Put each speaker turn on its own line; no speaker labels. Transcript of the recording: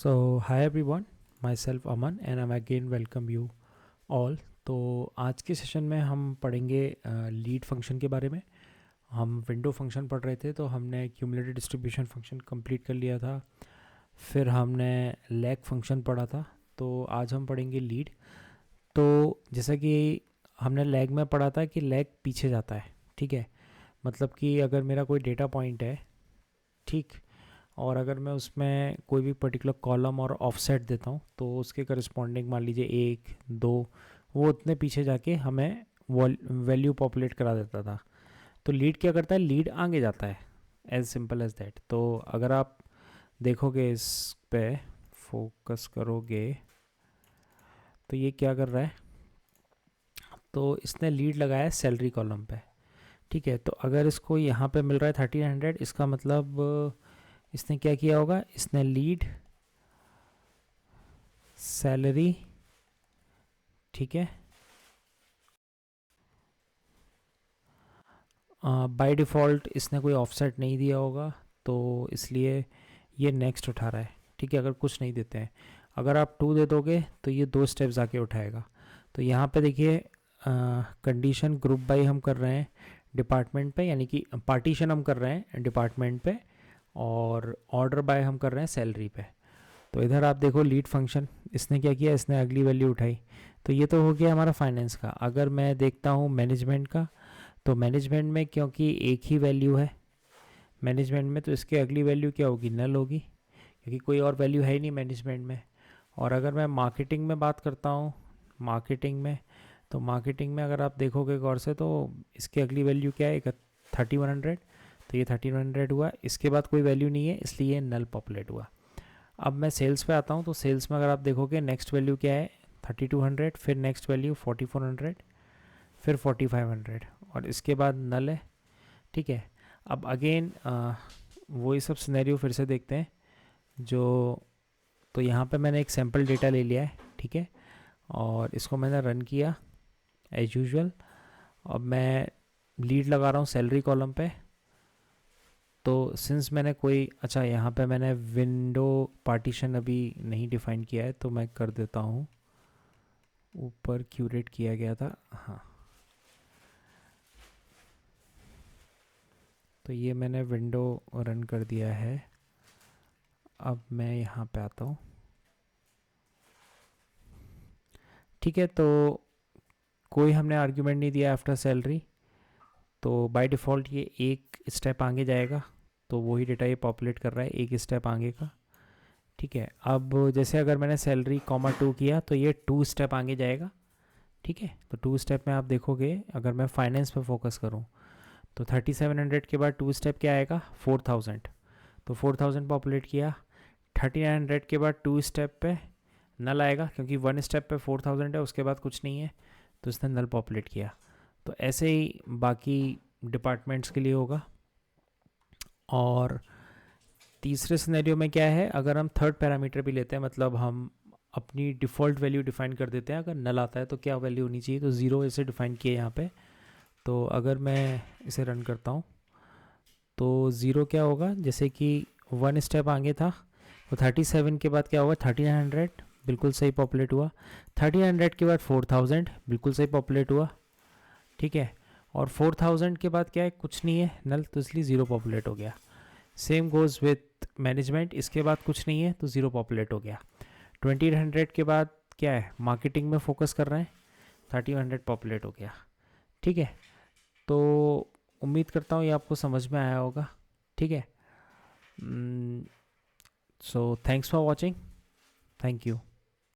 So hi everyone, myself Aman and I'm again welcome you all। तो आज के session में हम पढ़ेंगे लीड फंक्शन के बारे में। हम विंडो फंक्शन पढ़ रहे थे तो हमने क्यूमुलेटिव डिस्ट्रीब्यूशन फंक्शन कंप्लीट कर लिया था, फिर हमने लैग फंक्शन पढ़ा था। तो आज हम पढ़ेंगे लीड। तो जैसा कि हमने लैग में पढ़ा था कि लैग पीछे जाता है, ठीक है। मतलब कि अगर मेरा कोई डेटा पॉइंट है, ठीक, और अगर मैं उसमें कोई भी पर्टिकुलर कॉलम और ऑफसेट देता हूँ तो उसके करस्पॉन्डिंग मान लीजिए 1, 2, वो उतने पीछे जाके हमें वैल्यू पॉपुलेट करा देता था। तो लीड क्या करता है, लीड आगे जाता है, एज सिंपल एज दैट। तो अगर आप देखोगे इस पे फोकस करोगे तो ये क्या कर रहा है, तो इसने लीड लगाया है सैलरी कॉलम पे, ठीक है। तो अगर इसको यहाँ पे मिल रहा है 1300, इसका मतलब इसने क्या किया होगा, इसने लीड सैलरी, ठीक है, बाय डिफ़ॉल्ट इसने कोई ऑफसेट नहीं दिया होगा तो इसलिए ये नेक्स्ट उठा रहा है, ठीक है। अगर कुछ नहीं देते हैं, अगर आप 2 दे दोगे तो ये 2 स्टेप्स आके उठाएगा। तो यहाँ पे देखिए कंडीशन ग्रुप बाई हम कर रहे हैं डिपार्टमेंट पे, यानी कि पार्टीशन हम कर रहे हैं डिपार्टमेंट पे, और ऑर्डर बाय हम कर रहे हैं सैलरी पे। तो इधर आप देखो लीड फंक्शन इसने क्या किया, इसने अगली वैल्यू उठाई। तो ये तो हो गया हमारा फाइनेंस का। अगर मैं देखता हूँ मैनेजमेंट का, तो मैनेजमेंट में क्योंकि एक ही वैल्यू है मैनेजमेंट में, तो इसकी अगली वैल्यू क्या होगी, नल होगी, क्योंकि कोई और वैल्यू है ही नहीं मैनेजमेंट में। और अगर मैं मार्केटिंग में बात करता हूँ, मार्केटिंग में, तो मार्केटिंग में अगर आप देखोगे गौर से तो इसकी अगली वैल्यू क्या है, 3100। तो ये 3100 हुआ, इसके बाद कोई वैल्यू नहीं है इसलिए नल पॉपुलेट हुआ। अब मैं सेल्स पे आता हूँ, तो सेल्स में अगर आप देखोगे नेक्स्ट वैल्यू क्या है, 3200, फिर नेक्स्ट वैल्यू 4400, फिर 4500, और इसके बाद नल है, ठीक है। अब अगेन वही सब सिनेरियो फिर से देखते हैं जो, तो यहाँ पे मैंने एक सैम्पल डेटा ले लिया है, ठीक है, और इसको मैंने रन किया एज यूजुअल। अब मैं लीड लगा रहा हूँ सैलरी कॉलम पे। तो सिंस मैंने कोई, अच्छा यहाँ पे मैंने विंडो पार्टीशन अभी नहीं डिफाइन किया है तो मैं कर देता हूँ, ऊपर क्यूरेट किया गया था, हाँ। तो ये मैंने विंडो रन कर दिया है। अब मैं यहाँ पे आता हूँ, ठीक है। तो कोई हमने आर्ग्यूमेंट नहीं दिया आफ्टर सैलरी, तो बाय डिफ़ॉल्ट ये एक स्टेप आगे जाएगा। तो वही डेटा ये पॉपुलेट कर रहा है एक स्टेप आगे का, ठीक है। अब जैसे अगर मैंने सैलरी कॉमा 2 किया तो ये 2 स्टेप आगे जाएगा, ठीक है। तो 2 स्टेप में आप देखोगे, अगर मैं फाइनेंस पे फोकस करूँ तो 3700 के बाद 2 स्टेप क्या आएगा, 4000। तो 4000 पॉपुलेट किया। 3900 के बाद 2 स्टेप पे नल आएगा, क्योंकि 1 स्टेप पे 4000 है, उसके बाद कुछ नहीं है, तो इसने नल पॉपुलेट किया। तो ऐसे ही बाकी डिपार्टमेंट्स के लिए होगा। और तीसरे सिनेरियो में क्या है, अगर हम थर्ड पैरामीटर भी लेते हैं, मतलब हम अपनी डिफ़ॉल्ट वैल्यू डिफ़ाइन कर देते हैं। अगर नल आता है तो क्या वैल्यू होनी चाहिए, तो 0 ऐसे डिफ़ाइन किए यहाँ पे। तो अगर मैं इसे रन करता हूँ तो 0 क्या होगा, जैसे कि 1 स्टेप आगे था, तो 37 के बाद क्या होगा, 3900 बिल्कुल सही पॉपुलेट हुआ। 1300 के बाद 4000 बिल्कुल सही पॉपुलेट हुआ, ठीक है। और 4000 के बाद क्या है, कुछ नहीं है नल, तो इसलिए 0 पॉपुलेट हो गया। सेम गोज़ विथ मैनेजमेंट, इसके बाद कुछ नहीं है तो 0 पॉपुलेट हो गया। 2000 के बाद क्या है, मार्केटिंग में फोकस कर रहे हैं, 3000 पॉपुलेट हो गया, ठीक है। तो उम्मीद करता हूँ ये आपको समझ में आया होगा, ठीक है। So thanks for watching, thank you.